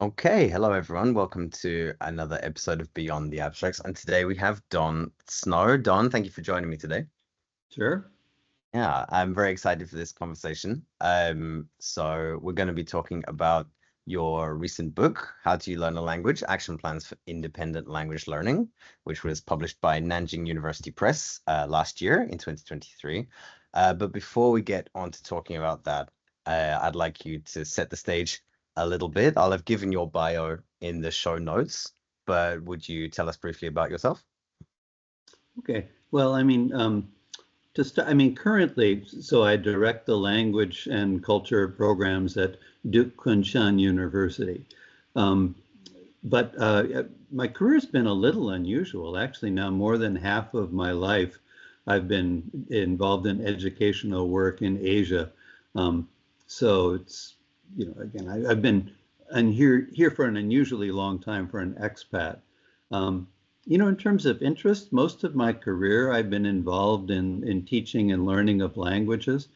Okay, hello everyone. Welcome to another episode of Beyond the Abstracts. And today we have Don Snow. Don, thank you for joining me today. Sure. Yeah, I'm very excited for this conversation. So we're going to be talking about your recent book, How to Learn a Language: Action Plans for Independent Language Learning, which was published by Nanjing University Press last year in 2023. But before we get on to talking about that, I'd like you to set the stage a little bit. I'll have given your bio in the show notes, but would you tell us briefly about yourself? Okay. Well, currently, so I direct the language and culture programs at Duke Kunshan University. Um, but my career's been a little unusual. Actually, now more than half of my life, I've been involved in educational work in Asia. So it's, again, I've been here for an unusually long time for an expat. In terms of interest, most of my career I've been involved in teaching and learning of languages.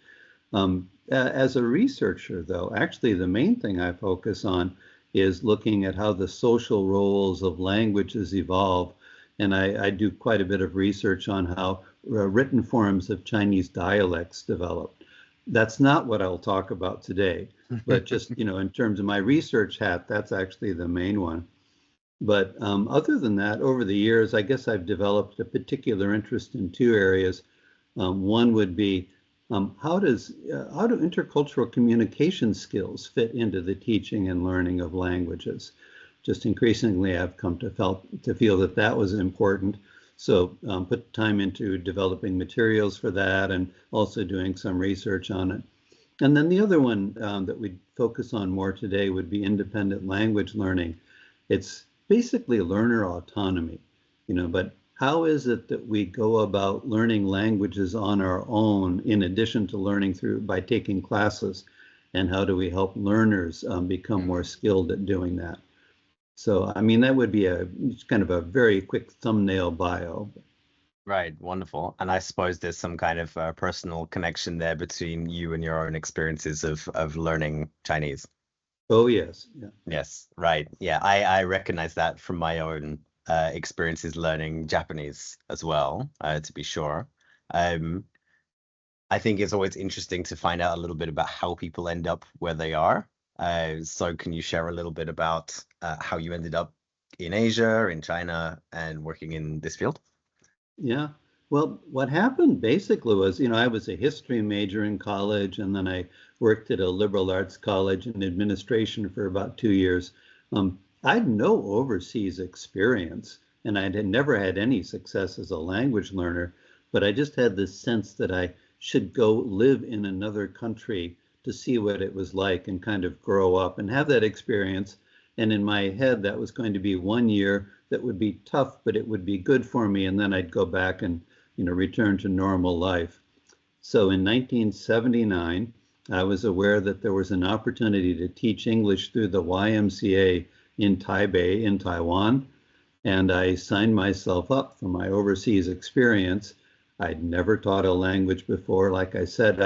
As a researcher, though, actually the main thing I focus on is looking at how the social roles of languages evolve. And I do quite a bit of research on how written forms of Chinese dialects develop. That's not what I'll talk about today, but just, in terms of my research hat, that's actually the main one. But other than that, over the years, I guess I've developed a particular interest in two areas. One would be how do intercultural communication skills fit into the teaching and learning of languages? Just increasingly, I've come to feel that that was important. So put time into developing materials for that and also doing some research on it. And then the other one that we'd focus on more today would be independent language learning. It's basically learner autonomy, but how is it that we go about learning languages on our own in addition to learning by taking classes? And how do we help learners become more skilled at doing that? So, that would be kind of a very quick thumbnail bio. Right, wonderful. And I suppose there's some kind of personal connection there between you and your own experiences of learning Chinese. Oh, yes. Yeah. Yes, right. Yeah, I recognize that from my own experiences learning Japanese as well, to be sure. Um, I think it's always interesting to find out a little bit about how people end up where they are. So can you share a little bit about how you ended up in Asia, in China, and working in this field? Yeah. Well, what happened basically was, I was a history major in college, and then I worked at a liberal arts college in administration for about 2 years. I had no overseas experience, and I had never had any success as a language learner, but I just had this sense that I should go live in another country to see what it was like and kind of grow up and have that experience. And in my head, that was going to be 1 year that would be tough, but it would be good for me. And then I'd go back and return to normal life. So in 1979, I was aware that there was an opportunity to teach English through the YMCA in Taipei, in Taiwan. And I signed myself up for my overseas experience. I'd never taught a language before. Like I said,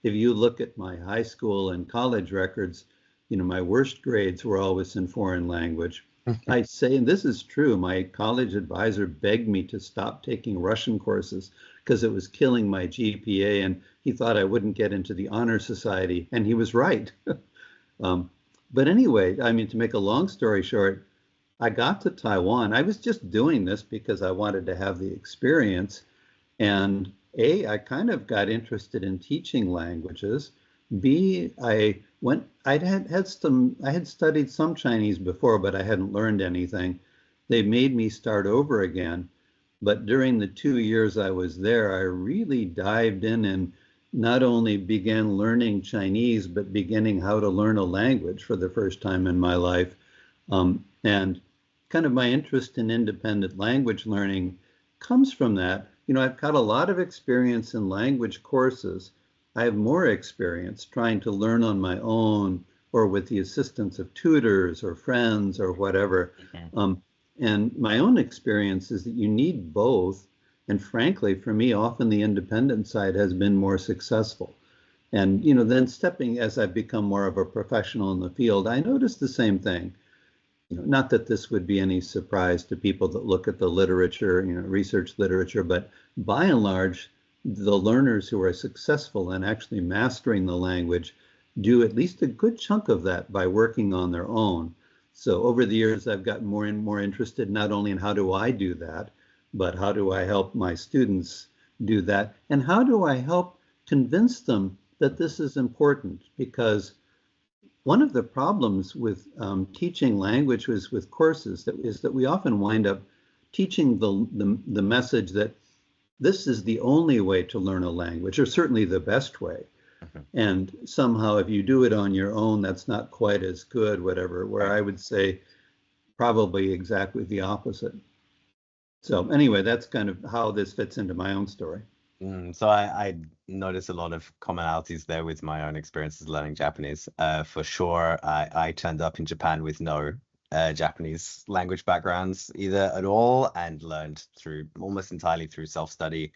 if you look at my high school and college records, my worst grades were always in foreign language. I say, and this is true, my college advisor begged me to stop taking Russian courses because it was killing my GPA, and he thought I wouldn't get into the honor society, and he was right. But anyway, to make a long story short, I got to Taiwan. I was just doing this because I wanted to have the experience. And A, I kind of got interested in teaching languages. B, I had studied some Chinese before, but I hadn't learned anything. They made me start over again. But during the 2 years I was there, I really dived in and not only began learning Chinese, but beginning how to learn a language for the first time in my life. And kind of my interest in independent language learning comes from that. I've got a lot of experience in language courses. I have more experience trying to learn on my own or with the assistance of tutors or friends or whatever. And my own experience is that you need both. And frankly, for me, often the independent side has been more successful. And, then stepping as I've become more of a professional in the field, I noticed the same thing. not that this would be any surprise to people that look at the literature, research literature, but by and large, the learners who are successful in actually mastering the language do at least a good chunk of that by working on their own. So over the years, I've gotten more and more interested not only in how do I do that, but how do I help my students do that? And how do I help convince them that this is important? Because one of the problems with teaching languages with courses is that we often wind up teaching the message that this is the only way to learn a language, or certainly the best way. And somehow if you do it on your own, that's not quite as good, whatever, where I would say probably exactly the opposite. So anyway, that's kind of how this fits into my own story. So I notice a lot of commonalities there with my own experiences learning Japanese. For sure, I turned up in Japan with no Japanese language backgrounds either at all, and learned through almost entirely through self-study,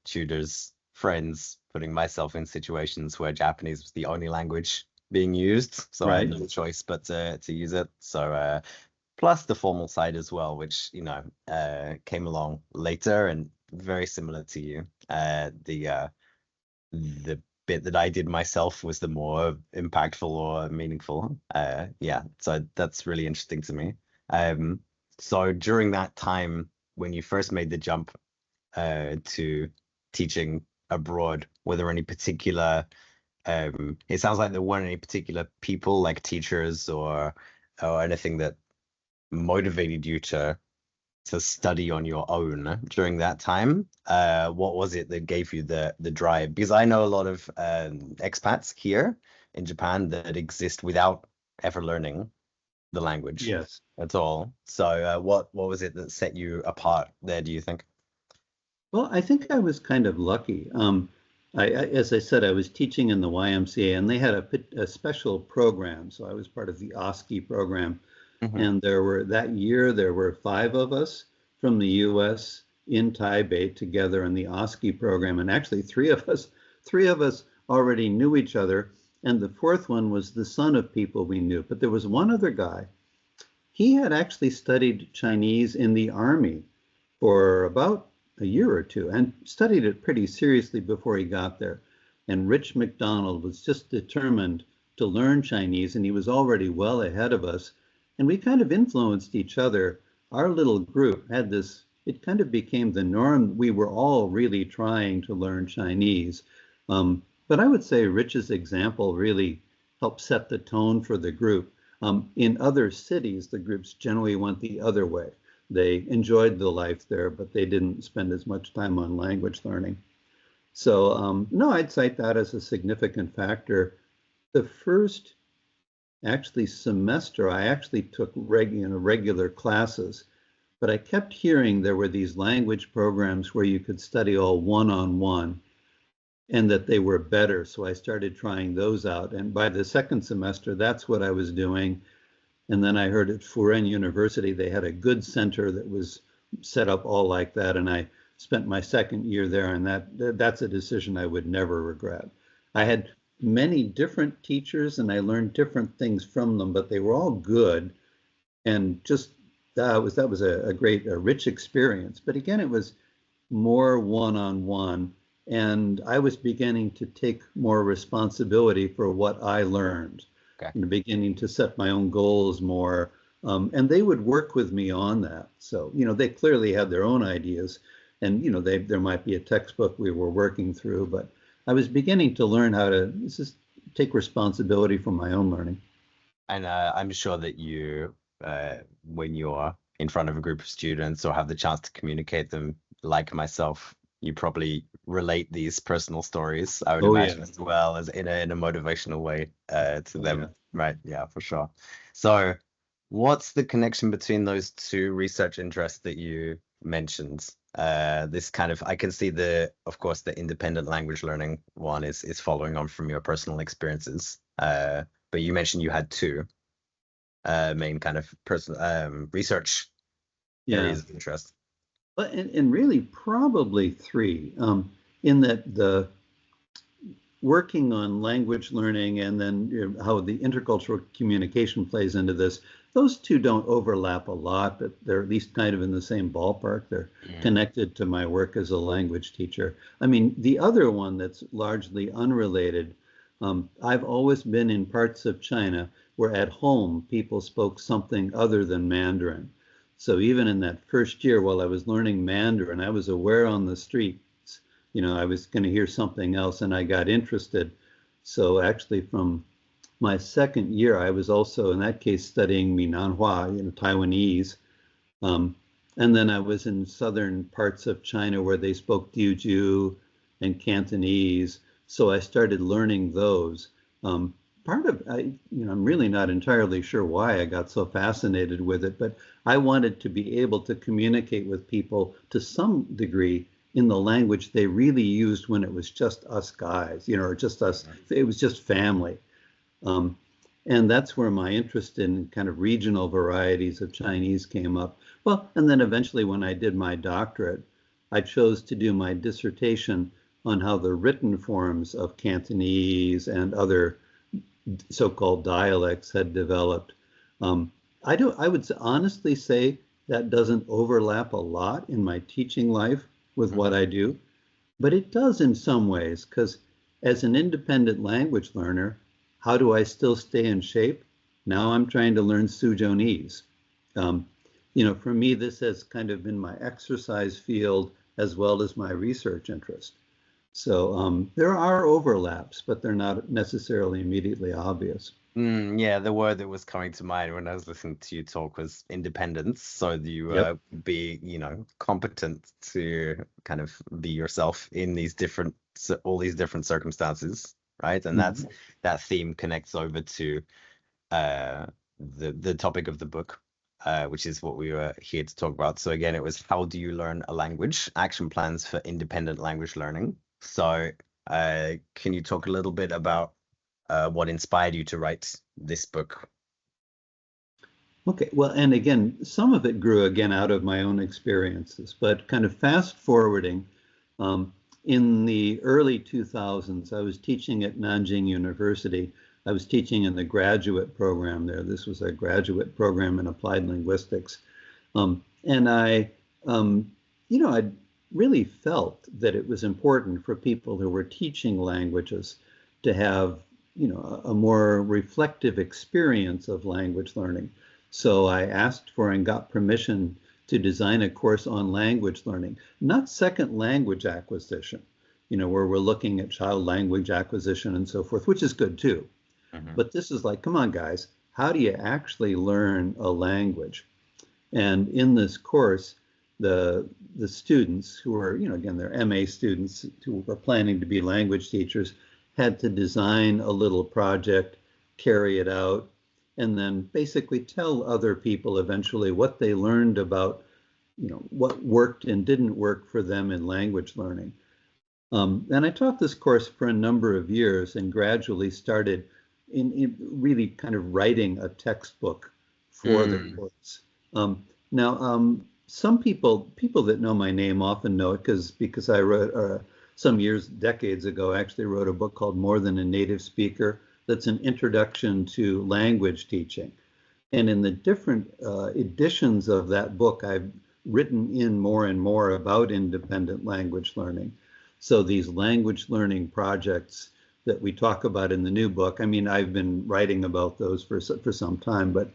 tutors, friends, putting myself in situations where Japanese was the only language being used. So I had no choice but to use it. So plus the formal side as well, which, came along later and very similar to you. The bit that I did myself was the more impactful or meaningful. So that's really interesting to me. So during that time, when you first made the jump to teaching abroad, were there any particular, it sounds like there weren't any particular people like teachers or anything that motivated you to study on your own during that time? What was it that gave you the drive? Because I know a lot of expats here in Japan that exist without ever learning the language at all. So what was it that set you apart there, do you think? Well, I think I was kind of lucky. As I said, I was teaching in the YMCA, and they had a special program. So I was part of the OSCE program. And that year, there were 5 of us from the US in Taipei together in the OSCE program. And actually 3 of us already knew each other. And the 4th one was the son of people we knew. But there was one other guy. He had actually studied Chinese in the army for about a year or 2 and studied it pretty seriously before he got there. And Rich McDonald was just determined to learn Chinese, and he was already well ahead of us. And we kind of influenced each other. Our little group had this, it kind of became the norm. We were all really trying to learn Chinese. But I would say Rich's example really helped set the tone for the group. In other cities, the groups generally went the other way. They enjoyed the life there, but they didn't spend as much time on language learning. So no, I'd cite that as a significant factor. The first semester, I actually took regular classes, but I kept hearing there were these language programs where you could study all one-on-one and that they were better. So I started trying those out. And by the 2nd semester, that's what I was doing. And then I heard at Furen University, they had a good center that was set up all like that. And I spent my 2nd year there, and that's a decision I would never regret. I had many different teachers, and I learned different things from them, but they were all good, and just that was a rich experience. But again, it was more one-on-one, and I was beginning to take more responsibility for what I learned, and beginning to set my own goals more, and they would work with me on that. So they clearly had their own ideas, and there might be a textbook we were working through, but I was beginning to learn how to just take responsibility for my own learning. And I'm sure that you, when you're in front of a group of students or have the chance to communicate them, like myself, you probably relate these personal stories, I would imagine, as well as in a motivational way to them. Right. Yeah, for sure. So what's the connection between those 2 research interests that you mentioned? This kind of, I can see of course, the independent language learning one is following on from your personal experiences. But you mentioned you had 2 main kind of personal research areas of interest. But and really probably 3, in that working on language learning and then how the intercultural communication plays into this, those two don't overlap a lot, but they're at least kind of in the same ballpark. They're connected to my work as a language teacher. I mean, the other one that's largely unrelated, I've always been in parts of China where at home people spoke something other than Mandarin. So even in that first year while I was learning Mandarin, I was aware on the streets, I was going to hear something else, and I got interested. So actually from my second year, I was also in that case studying Minanhua, Taiwanese. And then I was in southern parts of China where they spoke Teochew and Cantonese. So I started learning those. I'm really not entirely sure why I got so fascinated with it, but I wanted to be able to communicate with people to some degree in the language they really used when it was just us guys, or just us. It was just family. And that's where my interest in kind of regional varieties of Chinese came up. Well, and then eventually when I did my doctorate, I chose to do my dissertation on how the written forms of Cantonese and other so-called dialects had developed. I would honestly say that doesn't overlap a lot in my teaching life with what I do, but it does in some ways, because as an independent language learner, how do I still stay in shape? Now I'm trying to learn Suzhounese. For me, this has kind of been my exercise field as well as my research interest. So there are overlaps, but they're not necessarily immediately obvious. Yeah, the word that was coming to mind when I was listening to you talk was independence. So you be, competent to kind of be yourself in all these different circumstances, right? And that theme connects over to the topic of the book, which is what we were here to talk about. So again, it was how do you learn a language? Action plans for independent language learning. So can you talk a little bit about what inspired you to write this book? Okay, well, and again, some of it grew again out of my own experiences, but kind of fast forwarding, in the early 2000s, I was teaching at Nanjing University. I was teaching in the graduate program there. This was a graduate program in applied linguistics. And I really felt that it was important for people who were teaching languages to have a more reflective experience of language learning. So I asked for and got permission to design a course on language learning, not second language acquisition, where we're looking at child language acquisition and so forth, which is good too. But this is like, come on, guys, how do you actually learn a language? And in this course, the students who are, again, they're MA students who are planning to be language teachers, had to design a little project, carry it out, and then basically tell other people eventually what they learned about, what worked and didn't work for them in language learning. And I taught this course for a number of years and gradually started in really kind of writing a textbook for the course. Some people that know my name often know it because I wrote some years, decades ago, actually wrote a book called More Than a Native Speaker. That's an introduction to language teaching. And in the different editions of that book, I've written in more and more about independent language learning. So these language learning projects that we talk about in the new book, I mean, I've been writing about those for some time, but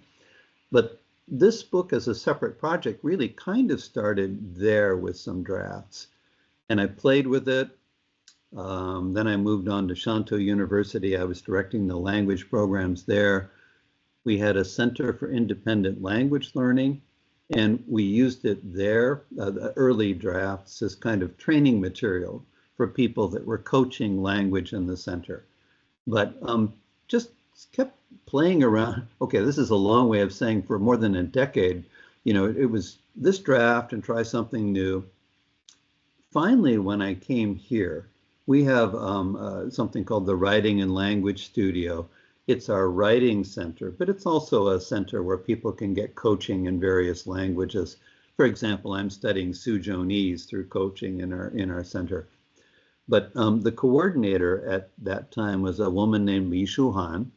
this book as a separate project really kind of started there with some drafts. And I played with it. Then I moved on to Shantou University. I was directing the language programs there. We had a Center for Independent Language Learning, and we used it there, the early drafts, as kind of training material for people that were coaching language in the center. But just kept playing around. Okay, this is a long way of saying for more than a decade, it was this draft and try something new. Finally, when I came here, we have something called the Writing and Language Studio. It's our writing center, but it's also a center where people can get coaching in various languages. For example, I'm studying Suzhounese through coaching in our center. But the coordinator at that time was a woman named Shuhan,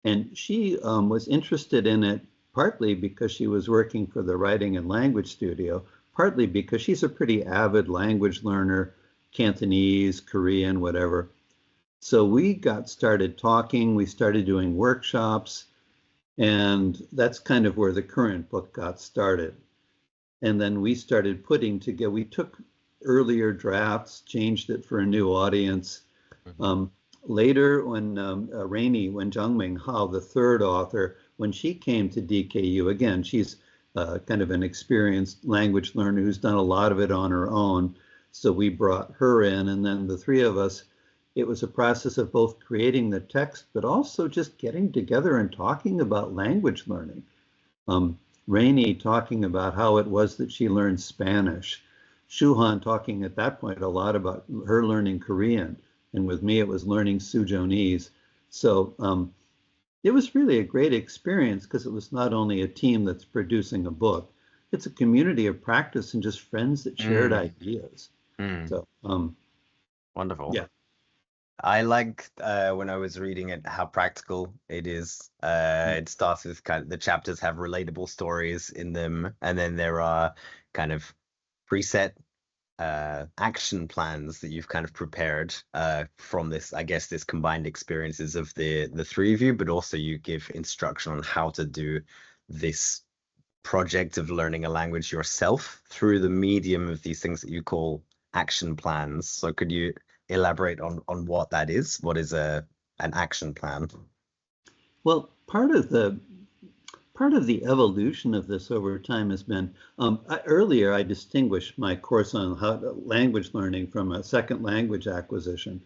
and she was interested in it partly because she was working for the Writing and Language Studio, partly because she's a pretty avid language learner, Cantonese, Korean, whatever. So we got started talking, we started doing workshops, and that's kind of where the current book got started. And then we started putting together, we took earlier drafts, changed it for a new audience. Later, when Rainie, when Zhang Minghao, the third author, when she came to DKU, again, she's kind of an experienced language learner who's done a lot of it on her own. So we brought her in, and then the three of us, it was a process of both creating the text, but also just getting together and talking about language learning. Rainie talking about how it was that she learned Spanish. Shuhan talking at that point a lot about her learning Korean. And with me, it was learning Sujonese. So it was really a great experience because it was not only a team that's producing a book, it's a community of practice and just friends that shared ideas. So wonderful. Yeah. I liked when I was reading it how practical it is. It starts with kind of the chapters have relatable stories in them, and then there are kind of preset action plans that you've kind of prepared from this, I guess, this combined experiences of the three of you, but also you give instruction on how to do this project of learning a language yourself through the medium of these things that you call action plans. So could you elaborate on what that is? What is an action plan? Well, part of the evolution of this over time has been, earlier I distinguished my course on language learning from a second language acquisition.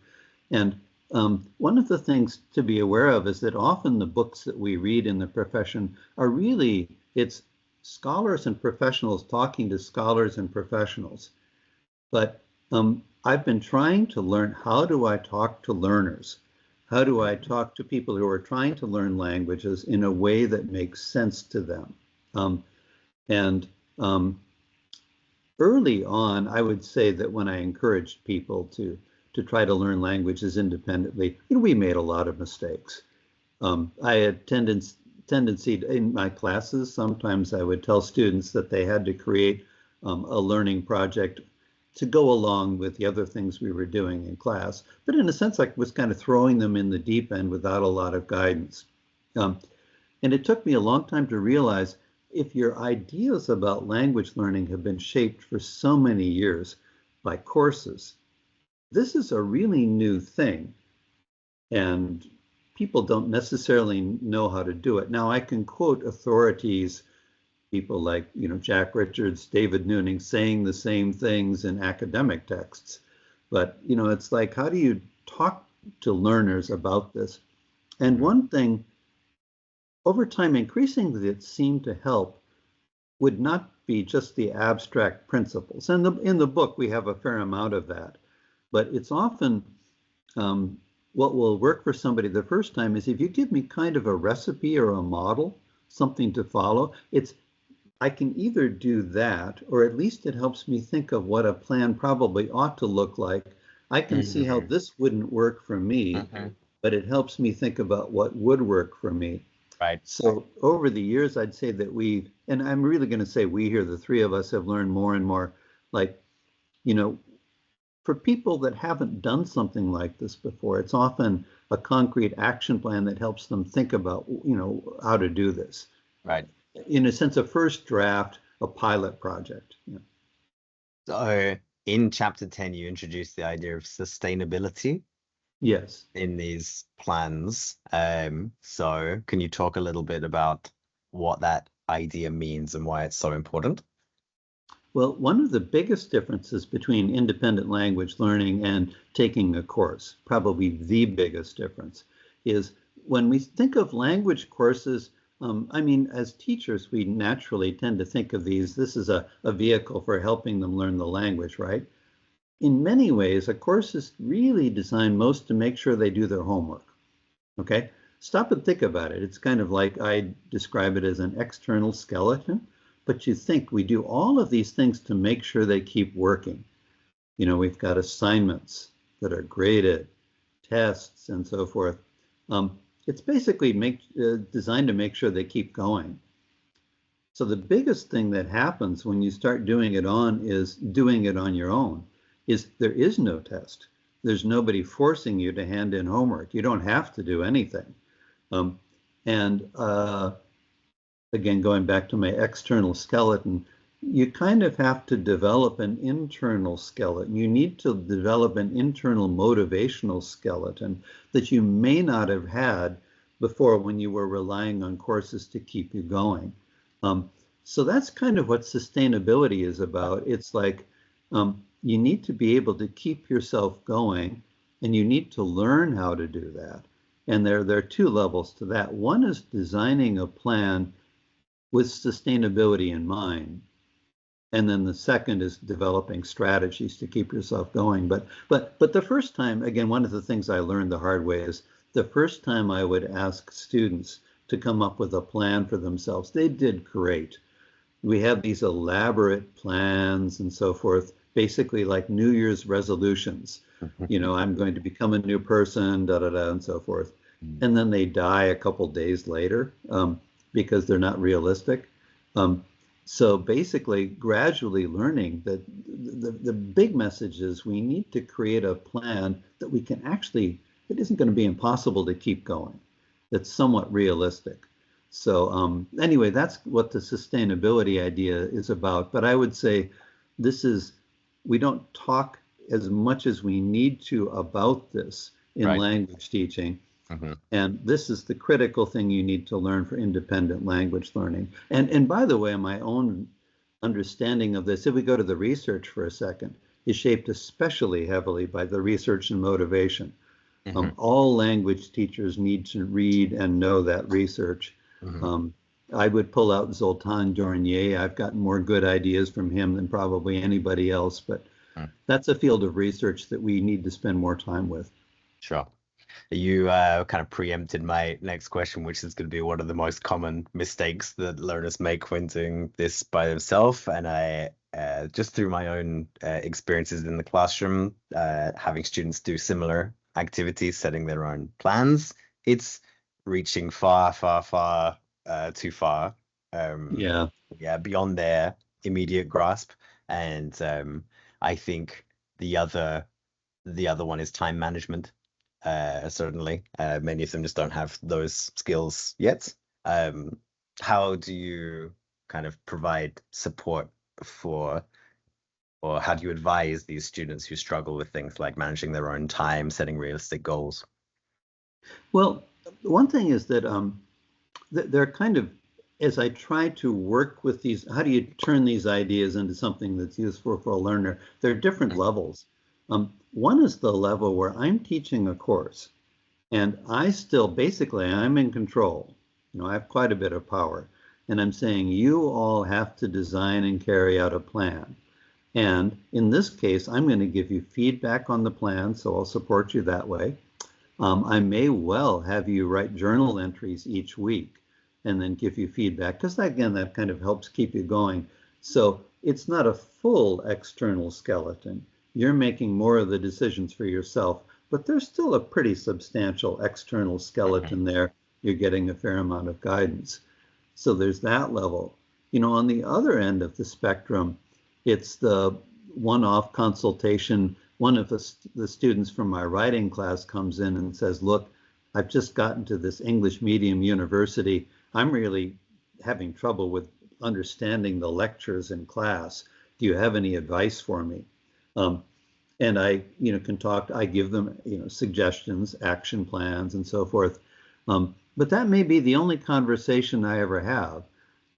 And one of the things to be aware of is that often the books that we read in the profession are really, it's scholars and professionals talking to scholars and professionals. But I've been trying to learn, how do I talk to learners? How do I talk to people who are trying to learn languages in a way that makes sense to them? Early on, I would say that when I encouraged people to try to learn languages independently, we made a lot of mistakes. I had tendency in my classes, sometimes I would tell students that they had to create a learning project to go along with the other things we were doing in class. But in a sense, I was kind of throwing them in the deep end without a lot of guidance. And it took me a long time to realize if your ideas about language learning have been shaped for so many years by courses, this is a really new thing. And people don't necessarily know how to do it. Now, I can quote authorities, people like, Jack Richards, David Nooning, saying the same things in academic texts. But, it's like, how do you talk to learners about this? And one thing, over time, increasingly, that seemed to help would not be just the abstract principles. And in the book, we have a fair amount of that. But it's often what will work for somebody the first time is if you give me kind of a recipe or a model, something to follow, I can either do that, or at least it helps me think of what a plan probably ought to look like. I can see how this wouldn't work for me, but it helps me think about what would work for me. Right. So over the years, I'd say that and I'm really going to say we here, the three of us have learned more and more, like, for people that haven't done something like this before, it's often a concrete action plan that helps them think about, how to do this. Right. In a sense, a first draft, a pilot project. Yeah. So in chapter 10, you introduced the idea of sustainability. Yes. In these plans. So can you talk a little bit about what that idea means and why it's so important? Well, one of the biggest differences between independent language learning and taking a course, probably the biggest difference, is when we think of language courses, as teachers, we naturally tend to think of this is a vehicle for helping them learn the language, right? In many ways, a course is really designed most to make sure they do their homework, okay? Stop and think about it. It's kind of like I describe it as an external skeleton, but you think we do all of these things to make sure they keep working. We've got assignments, that are graded, tests, and so forth. It's basically designed to make sure they keep going. So the biggest thing that happens when you start doing it on your own is there is no test. There's nobody forcing you to hand in homework. You don't have to do anything. And again, going back to my external skeleton, you kind of have to develop an internal skeleton. You need to develop an internal motivational skeleton that you may not have had before when you were relying on courses to keep you going. So that's kind of what sustainability is about. It's like you need to be able to keep yourself going, and you need to learn how to do that. And there are two levels to that. One is designing a plan with sustainability in mind. And then the second is developing strategies to keep yourself going. But the first time, again, one of the things I learned the hard way is the first time I would ask students to come up with a plan for themselves, they did great. We have these elaborate plans and so forth, basically like New Year's resolutions. You know, I'm going to become a new person, and so forth. And then they die a couple days later because they're not realistic. So basically, gradually learning that the big message is we need to create a plan that we can actually, it isn't going to be impossible to keep going. That's somewhat realistic. So anyway, that's what the sustainability idea is about. But I would say we don't talk as much as we need to about this in language teaching. And this is the critical thing you need to learn for independent language learning. And by the way, my own understanding of this, if we go to the research for a second, is shaped especially heavily by the research and motivation. All language teachers need to read and know that research. I would pull out Zoltan Dornier. I've gotten more good ideas from him than probably anybody else, but that's a field of research that we need to spend more time with. Sure. You kind of preempted my next question, which is going to be one of the most common mistakes that learners make when doing this by themselves. And I, just through my own experiences in the classroom, having students do similar activities, setting their own plans, it's reaching far too far. Beyond their immediate grasp. And I think the other one is time management. Certainly, many of them just don't have those skills yet. How do you kind of provide support for, or how do you advise these students who struggle with things like managing their own time, setting realistic goals? Well, one thing is that they're kind of, as I try to work with these, how do you turn these ideas into something that's useful for a learner? There are different levels. One is the level where I'm teaching a course and I'm in control. You know, I have quite a bit of power, and I'm saying you all have to design and carry out a plan. And in this case, I'm going to give you feedback on the plan, so I'll support you that way. I may well have you write journal entries each week and then give you feedback, because again, that kind of helps keep you going. So it's not a full external skeleton. You're making more of the decisions for yourself, but there's still a pretty substantial external skeleton there. You're getting a fair amount of guidance. So there's that level. You know, on the other end of the spectrum, it's the one-off consultation. One of the students from my writing class comes in and says, look, I've just gotten to this English medium university. I'm really having trouble with understanding the lectures in class. Do you have any advice for me? And I, can talk, I give them, suggestions, action plans, and so forth. But that may be the only conversation I ever have.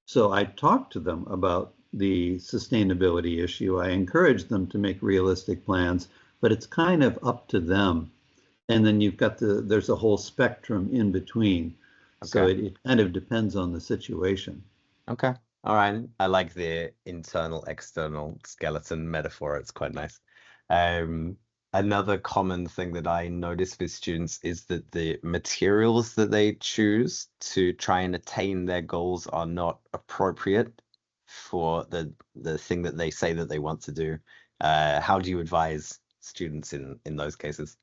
So I talk to them about the sustainability issue. I encourage them to make realistic plans, but it's kind of up to them. And then you've got there's a whole spectrum in between. Okay. So it kind of depends on the situation. Okay. All right. I like the internal, external skeleton metaphor. It's quite nice. Another common thing that I notice with students is that the materials that they choose to try and attain their goals are not appropriate for the thing that they say that they want to do. How do you advise students in those cases?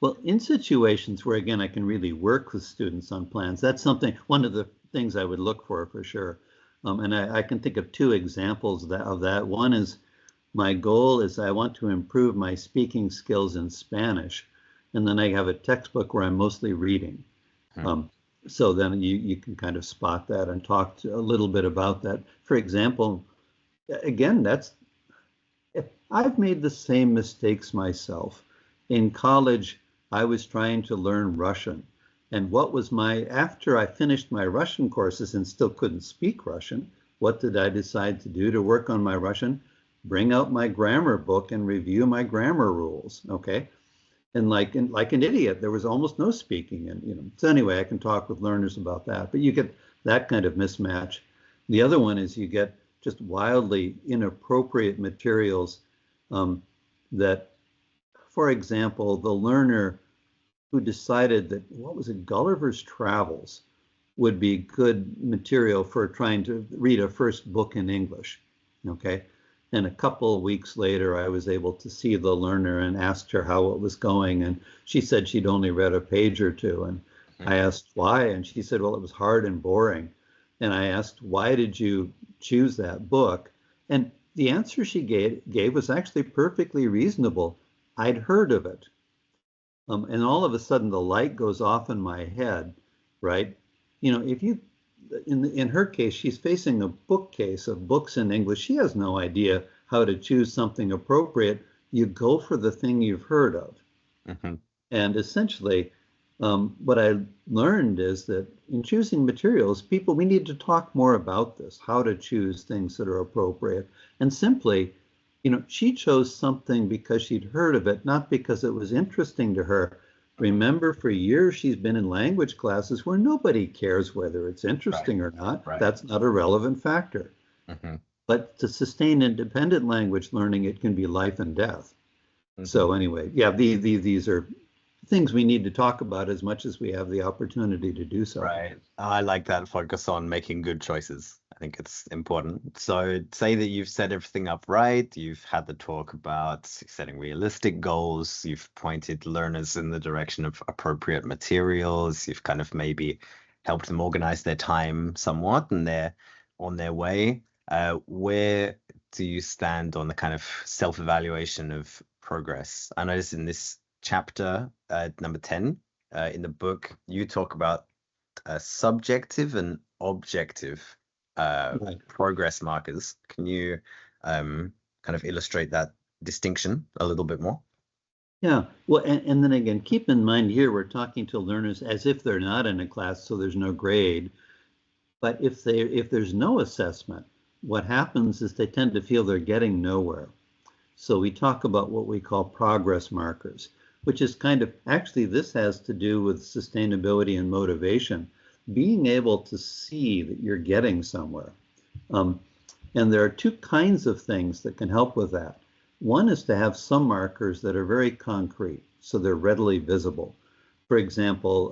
Well, in situations where, again, I can really work with students on plans, that's something, one of the things I would look for sure. And I can think of two examples of that. One is, my goal is I want to improve my speaking skills in Spanish. And then I have a textbook where I'm mostly reading. So then you can kind of spot that and talk a little bit about that. For example, again, I've made the same mistakes myself. In college, I was trying to learn Russian. And after I finished my Russian courses and still couldn't speak Russian, what did I decide to do to work on my Russian? Bring out my grammar book and review my grammar rules, okay? And like an idiot, there was almost no speaking. And, so anyway, I can talk with learners about that, but you get that kind of mismatch. The other one is you get just wildly inappropriate materials that, for example, the learner who decided that, what was it, Gulliver's Travels would be good material for trying to read a first book in English, okay? And a couple of weeks later, I was able to see the learner and asked her how it was going. And she said she'd only read a page or two. And I asked why, and she said, well, it was hard and boring. And I asked, why did you choose that book? And the answer she gave was actually perfectly reasonable. I'd heard of it. And all of a sudden the light goes off in my head, right? If you, in her case, she's facing a bookcase of books in English. She has no idea how to choose something appropriate. You go for the thing you've heard of. And essentially, what I learned is that in choosing materials, we need to talk more about this, how to choose things that are appropriate. And simply, she chose something because she'd heard of it, not because it was interesting to her. Remember, for years, she's been in language classes where nobody cares whether it's interesting or not. That's not a relevant factor. But to sustain independent language learning, it can be life and death. So anyway, yeah, these are things we need to talk about as much as we have the opportunity to do so. Right. I like that focus on making good choices. I think it's important. So say that you've set everything up right. You've had the talk about setting realistic goals. You've pointed learners in the direction of appropriate materials. You've kind of maybe helped them organize their time somewhat, and they're on their way. Where do you stand on the kind of self-evaluation of progress? I noticed in this chapter, number 10, in the book, you talk about subjective and objective progress markers. Can you kind of illustrate that distinction a little bit more? Yeah, well, and then again, keep in mind here, we're talking to learners as if they're not in a class, so there's no grade. But if there's no assessment, what happens is they tend to feel they're getting nowhere. So we talk about what we call progress markers, which is actually this has to do with sustainability and motivation, being able to see that you're getting somewhere. And there are two kinds of things that can help with that. One is to have some markers that are very concrete, so they're readily visible. For example,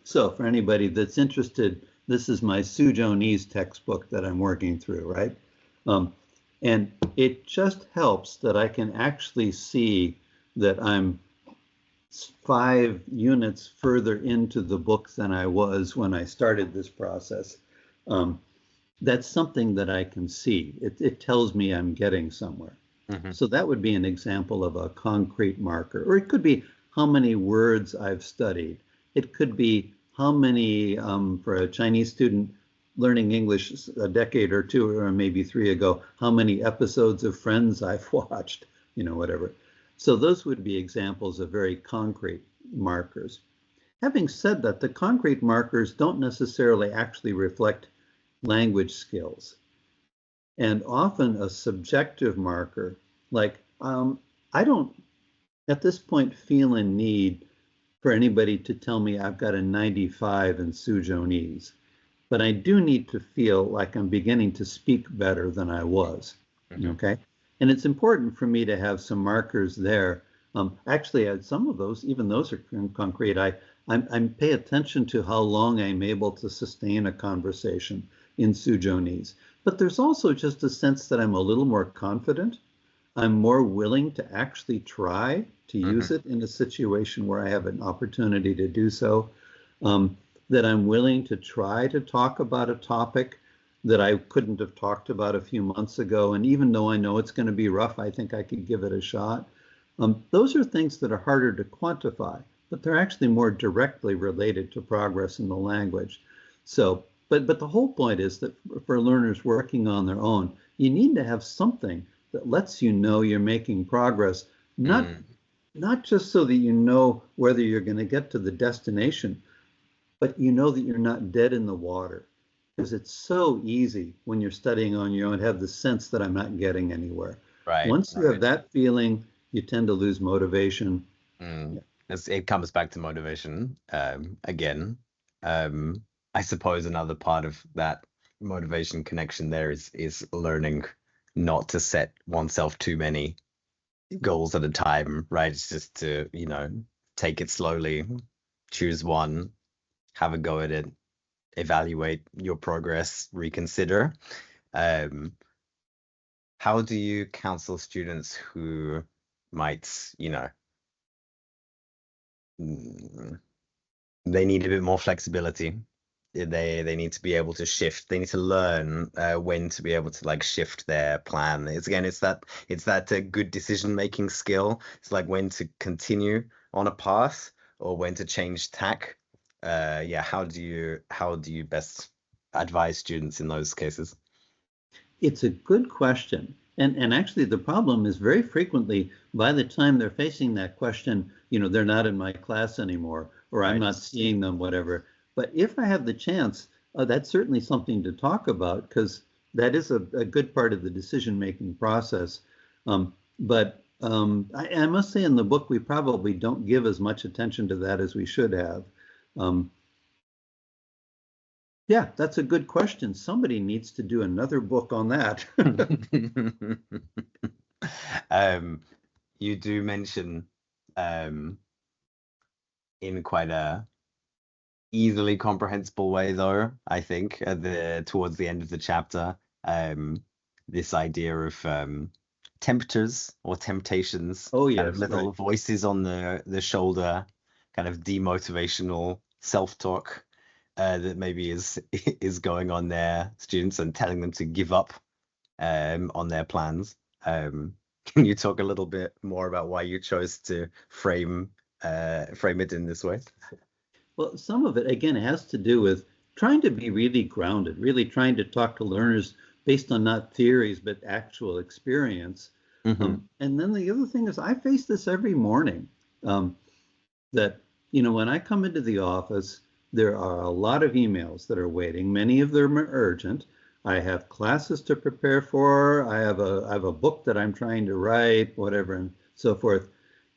so for anybody that's interested, this is my Suzhonese textbook that I'm working through, right? And it just helps that I can actually see that I'm 5 units further into the book than I was when I started this process. That's something that I can see. It tells me I'm getting somewhere. So that would be an example of a concrete marker. Or it could be how many words I've studied. It could be how many, for a Chinese student learning English a decade or 2 or maybe 3 ago, how many episodes of Friends I've watched, whatever. So those would be examples of very concrete markers. Having said that, the concrete markers don't necessarily actually reflect language skills. And often a subjective marker, like I don't at this point feel a need for anybody to tell me I've got a 95 in Suzhonese, but I do need to feel like I'm beginning to speak better than I was, okay? And it's important for me to have some markers there. Actually, some of those, even those are concrete. I pay attention to how long I'm able to sustain a conversation in Suzhonese. But there's also just a sense that I'm a little more confident. I'm more willing to actually try to use it in a situation where I have an opportunity to do so. That I'm willing to try to talk about a topic that I couldn't have talked about a few months ago. And even though I know it's going to be rough, I think I could give it a shot. Those are things that are harder to quantify, but they're actually more directly related to progress in the language. So, but the whole point is that for learners working on their own, you need to have something that lets you know you're making progress, not just so that you know whether you're going to get to the destination, but you know that you're not dead in the water. Because it's so easy when you're studying on your own to have the sense that I'm not getting anywhere. Right. Once you have that feeling, you tend to lose motivation. It comes back to motivation again. I suppose another part of that motivation connection there is learning not to set oneself too many goals at a time, right? It's just to, take it slowly, choose one, have a go at it, evaluate your progress, reconsider. How do you counsel students who might, they need a bit more flexibility? They need to be able to shift. They need to learn when to be able to shift their plan. It's that good decision making skill. It's like when to continue on a path or when to change tack. How do you best advise students in those cases? It's a good question. And actually the problem is very frequently by the time they're facing that question, they're not in my class anymore, or I'm not seeing them, whatever. But if I have the chance, that's certainly something to talk about, because that is a good part of the decision-making process. But I must say in the book, we probably don't give as much attention to that as we should have. Yeah, that's a good question. Somebody needs to do another book on that. You do mention in quite a easily comprehensible way, though, I think, towards the end of the chapter, this idea of tempters or temptations, kind of little voices on the shoulder, kind of demotivational self-talk that maybe is going on their students and telling them to give up on their plans. Can you talk a little bit more about why you chose to frame it in this way? Well, some of it, again, has to do with trying to be really grounded, really trying to talk to learners based on not theories, but actual experience. And then the other thing is I face this every morning, that, when I come into the office, there are a lot of emails that are waiting. Many of them are urgent. I have classes to prepare for. I have a book that I'm trying to write, whatever, and so forth.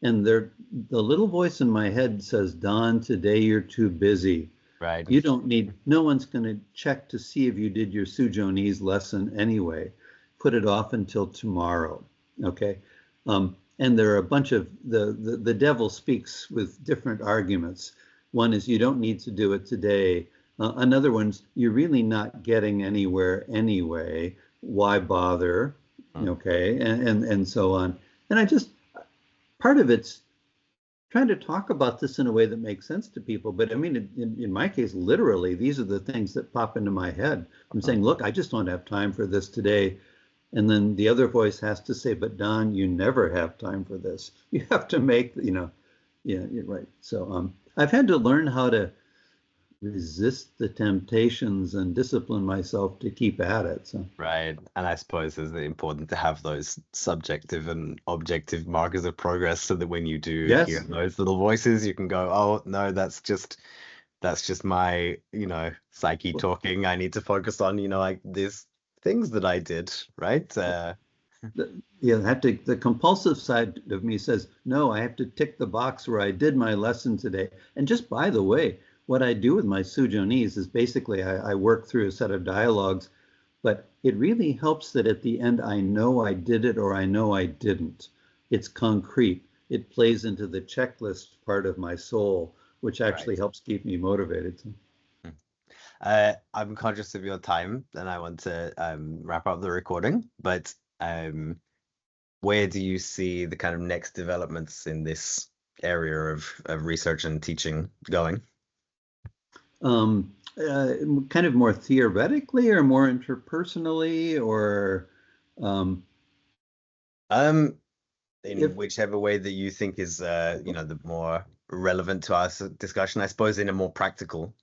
And the little voice in my head says, Don, today you're too busy. Right. You don't need, no one's going to check to see if you did your Suzhonese lesson anyway. Put it off until tomorrow. Okay. And there are a bunch of, the devil speaks with different arguments. One is you don't need to do it today. Another one's you're really not getting anywhere anyway. Why bother? Okay. And so on. And part of it's trying to talk about this in a way that makes sense to people. But I mean, in my case, literally, these are the things that pop into my head. I'm saying, look, I just don't have time for this today. And then the other voice has to say, but Don, you never have time for this. You have to make, yeah, you're right. So I've had to learn how to resist the temptations and discipline myself to keep at it. So. Right. And I suppose it's important to have those subjective and objective markers of progress so that when you do hear those little voices, you can go, oh, no, that's just my, psyche talking. I need to focus on, these things that I did, right? The compulsive side of me says, no, I have to tick the box where I did my lesson today. And just by the way, what I do with my Suzhonese is basically I work through a set of dialogues, but it really helps that at the end I know I did it or I know I didn't. It's concrete. It plays into the checklist part of my soul, which actually helps keep me motivated. I'm conscious of your time, and I want to wrap up the recording. But where do you see the kind of next developments in this area of research and teaching going? Kind of more theoretically, or more interpersonally, or in whichever way that you think is the more relevant to our discussion. I suppose in a more practical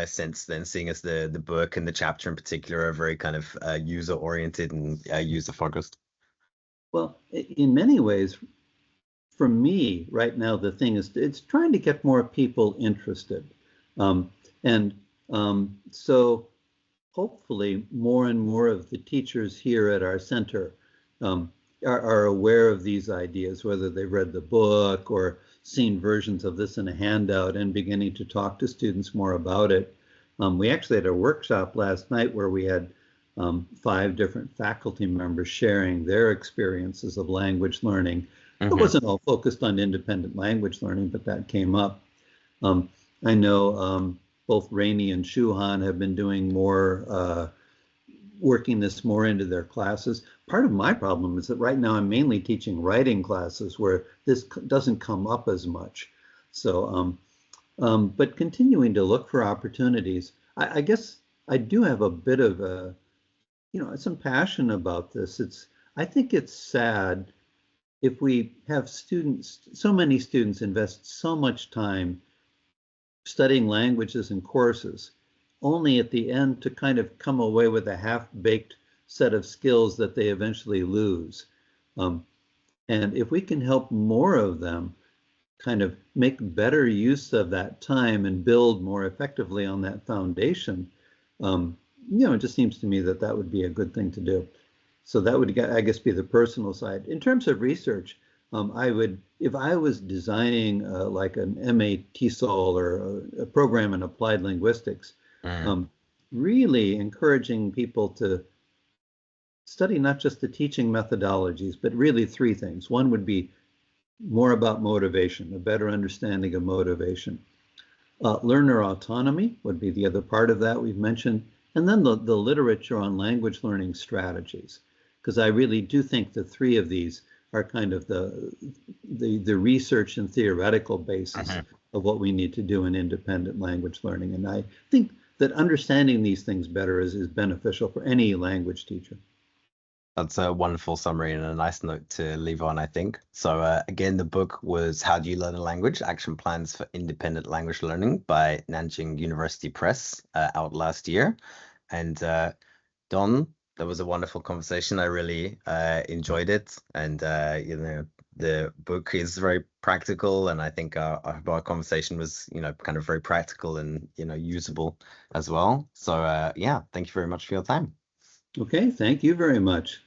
sense, then, seeing as the book and the chapter in particular are very kind of user oriented and user focused. Well, in many ways, for me right now, the thing is it's trying to get more people interested, so hopefully more and more of the teachers here at our center are aware of these ideas, whether they've read the book or seen versions of this in a handout and beginning to talk to students more about it. We actually had a workshop last night where we had 5 different faculty members sharing their experiences of language learning. It wasn't all focused on independent language learning, but that came up. I know both Rainie and Shuhan have been doing more, working this more into their classes. Part of my problem is that right now I'm mainly teaching writing classes where this doesn't come up as much. So, but continuing to look for opportunities. I guess I do have a bit of some passion about this. I think it's sad if we have so many students invest so much time studying languages and courses, only at the end to kind of come away with a half-baked set of skills that they eventually lose. And if we can help more of them kind of make better use of that time and build more effectively on that foundation, it just seems to me that that would be a good thing to do. So that would, I guess, be the personal side. In terms of research, if I was designing like an MA TESOL or a program in applied linguistics, really encouraging people to study not just the teaching methodologies, but really 3 things. One would be more about motivation, a better understanding of motivation. Learner autonomy would be the other part of that we've mentioned. And then the literature on language learning strategies, because I really do think the 3 of these are kind of the research and theoretical basis of what we need to do in independent language learning. And I think that understanding these things better is beneficial for any language teacher. That's a wonderful summary and a nice note to leave on, I think. So again, the book was How Do You Learn a Language? Action Plans for Independent Language Learning by Nanjing University Press, out last year. And Don, that was a wonderful conversation. I really enjoyed it. And, the book is very practical. And I think our conversation was, kind of very practical and, usable as well. So, yeah, thank you very much for your time. Okay, thank you very much.